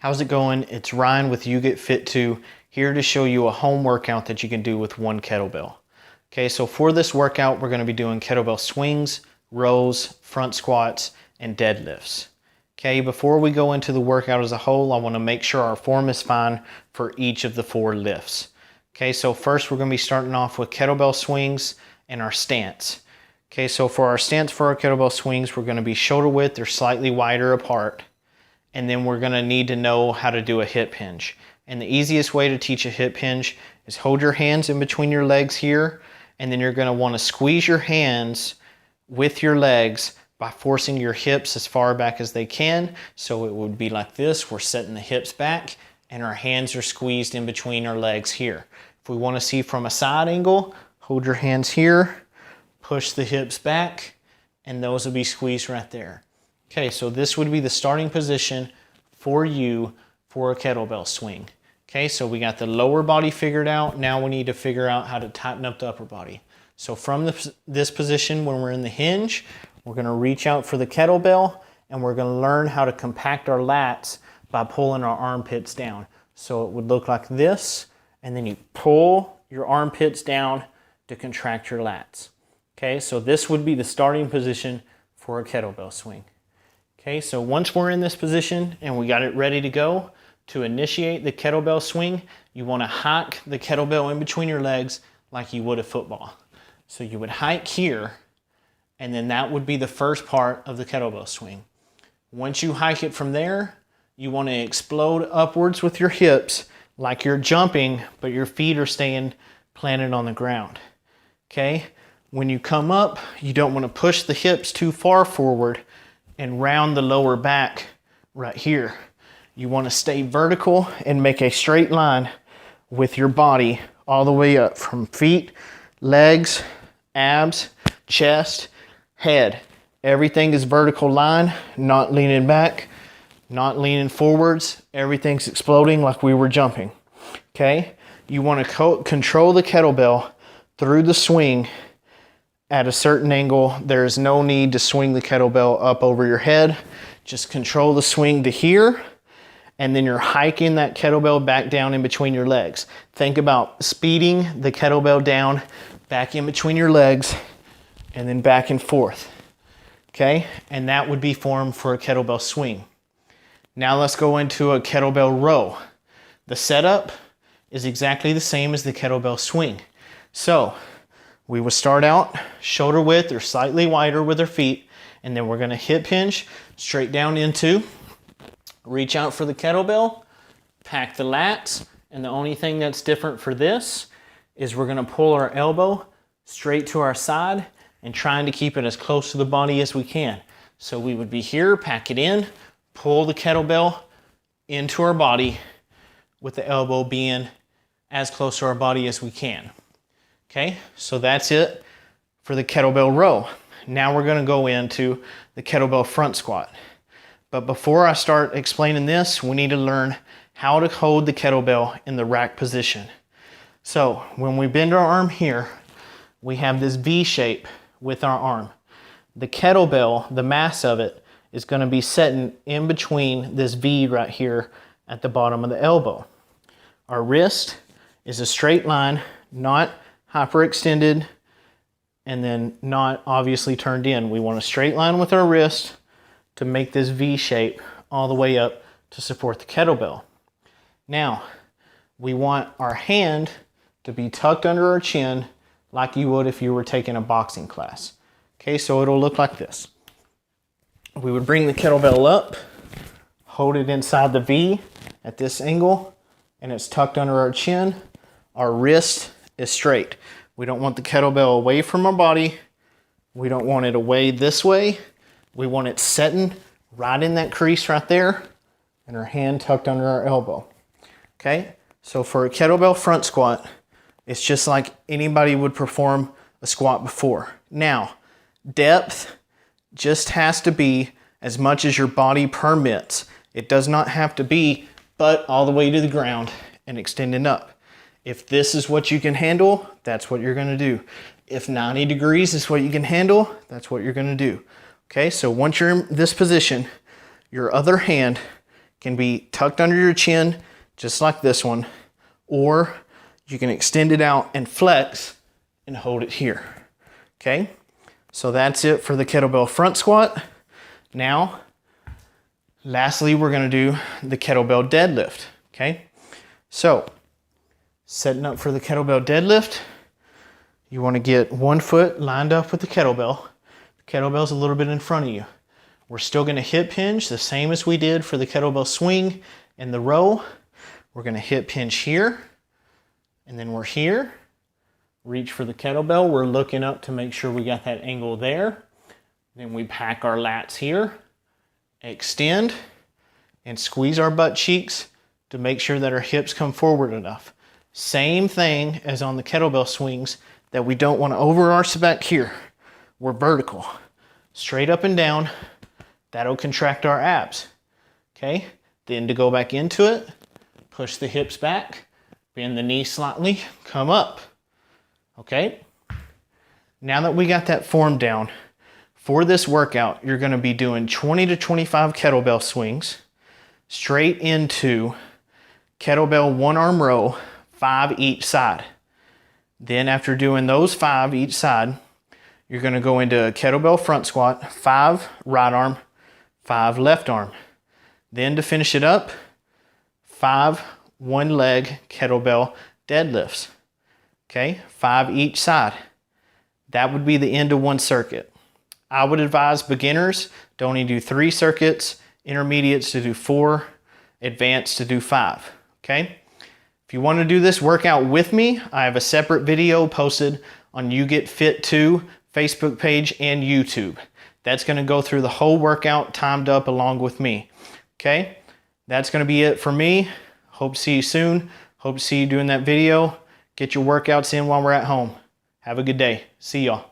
How's it going? It's Ryan with You Get Fit 2, here to show you a home workout that you can do with one kettlebell. Okay, so for this workout, we're going to be doing kettlebell swings, rows, front squats, and deadlifts. Okay, before we go into the workout as a whole, I want to make sure our form is fine for each of the 4 lifts. Okay, so first we're going to be starting off with kettlebell swings and our stance. Okay, so for our stance for our kettlebell swings, we're going to be shoulder width or slightly wider apart. And then we're going to need to know how to do a hip hinge. And the easiest way to teach a hip hinge is hold your hands in between your legs here, and then you're going to want to squeeze your hands with your legs by forcing your hips as far back as they can. So it would be like this. We're setting the hips back and our hands are squeezed in between our legs here. If we want to see from a side angle, hold your hands here, push the hips back, and those will be squeezed right there. Okay, so this would be the starting position for you for a kettlebell swing. Okay, so we got the lower body figured out. Now we need to figure out how to tighten up the upper body. So from this position, when we're in the hinge, we're gonna reach out for the kettlebell and we're gonna learn how to compact our lats by pulling our armpits down. So it would look like this, and then you pull your armpits down to contract your lats. Okay, so this would be the starting position for a kettlebell swing. Okay, so once we're in this position and we got it ready to go, to initiate the kettlebell swing, you want to hike the kettlebell in between your legs like you would a football. So you would hike here, and then that would be the first part of the kettlebell swing. Once you hike it from there, you want to explode upwards with your hips like you're jumping, but your feet are staying planted on the ground. Okay, when you come up, you don't want to push the hips too far forward and round the lower back right here. You want to stay vertical and make a straight line with your body all the way up from feet, legs, abs, chest, head. Everything is vertical line, not leaning back, not leaning forwards. Everything's exploding like we were jumping. Okay? You want to control the kettlebell through the swing at a certain angle. There's no need to swing the kettlebell up over your head. Just control the swing to here, and then you're hiking that kettlebell back down in between your legs. Think about speeding the kettlebell down back in between your legs and then back and forth. Okay? And that would be form for a kettlebell swing. Now let's go into a kettlebell row. The setup is exactly the same as the kettlebell swing. So we will start out shoulder width or slightly wider with our feet, and then we're going to hip hinge straight down into, reach out for the kettlebell, pack the lats, and the only thing that's different for this is we're going to pull our elbow straight to our side and trying to keep it as close to the body as we can. So we would be here, pack it in, pull the kettlebell into our body with the elbow being as close to our body as we can. Okay, so that's it for the kettlebell row. Now we're going to go into the kettlebell front squat. But before I start explaining this, we need to learn how to hold the kettlebell in the rack position. So when we bend our arm here, we have this V shape with our arm. The kettlebell, the mass of it, is going to be sitting in between this V right here at the bottom of the elbow. Our wrist is a straight line, not hyperextended, and then not obviously turned in. We want a straight line with our wrist to make this V shape all the way up to support the kettlebell. Now, we want our hand to be tucked under our chin like you would if you were taking a boxing class. Okay, so it'll look like this. We would bring the kettlebell up, hold it inside the V at this angle, and it's tucked under our chin. Our wrist is straight. We don't want the kettlebell away from our body. We don't want it away this way. We want it setting right in that crease right there, and our hand tucked under our elbow. Okay, so for a kettlebell front squat, it's just like anybody would perform a squat before. Now, depth just has to be as much as your body permits. It does not have to be butt all the way to the ground and extending up. If this is what you can handle, that's what you're going to do. If 90 degrees is what you can handle, that's what you're going to do. Okay, so once you're in this position, your other hand can be tucked under your chin, just like this one, or you can extend it out and flex and hold it here, okay? So that's it for the kettlebell front squat. Now, lastly, we're gonna do the kettlebell deadlift, okay? So, setting up for the kettlebell deadlift, you wanna get one foot lined up with the kettlebell. The kettlebell's a little bit in front of you. We're still gonna hip hinge the same as we did for the kettlebell swing and the row. We're gonna hip hinge here, and then we're here. Reach for the kettlebell. We're looking up to make sure we got that angle there. Then we pack our lats here, extend, and squeeze our butt cheeks to make sure that our hips come forward enough. Same thing as on the kettlebell swings, that we don't want to over-arch back here. We're vertical, straight up and down. That'll contract our abs, okay? Then to go back into it, push the hips back, bend the knees slightly, come up, okay? Now that we got that form down, for this workout, you're gonna be doing 20 to 25 kettlebell swings, straight into kettlebell one arm row, 5 each side. Then after doing those 5 each side, you're gonna go into a kettlebell front squat, 5 right arm, 5 left arm. Then to finish it up, 5 one leg kettlebell deadlifts. Okay, 5 each side. That would be the end of one circuit. I would advise beginners to only do 3 circuits, intermediates to do 4, advanced to do 5, okay? If you want to do this workout with me, I have a separate video posted on You Get Fit 2 Facebook page and YouTube. That's going to go through the whole workout timed up along with me, okay? That's going to be it for me. Hope to see you soon. Hope to see you doing that video. Get your workouts in while we're at home. Have a good day. See y'all.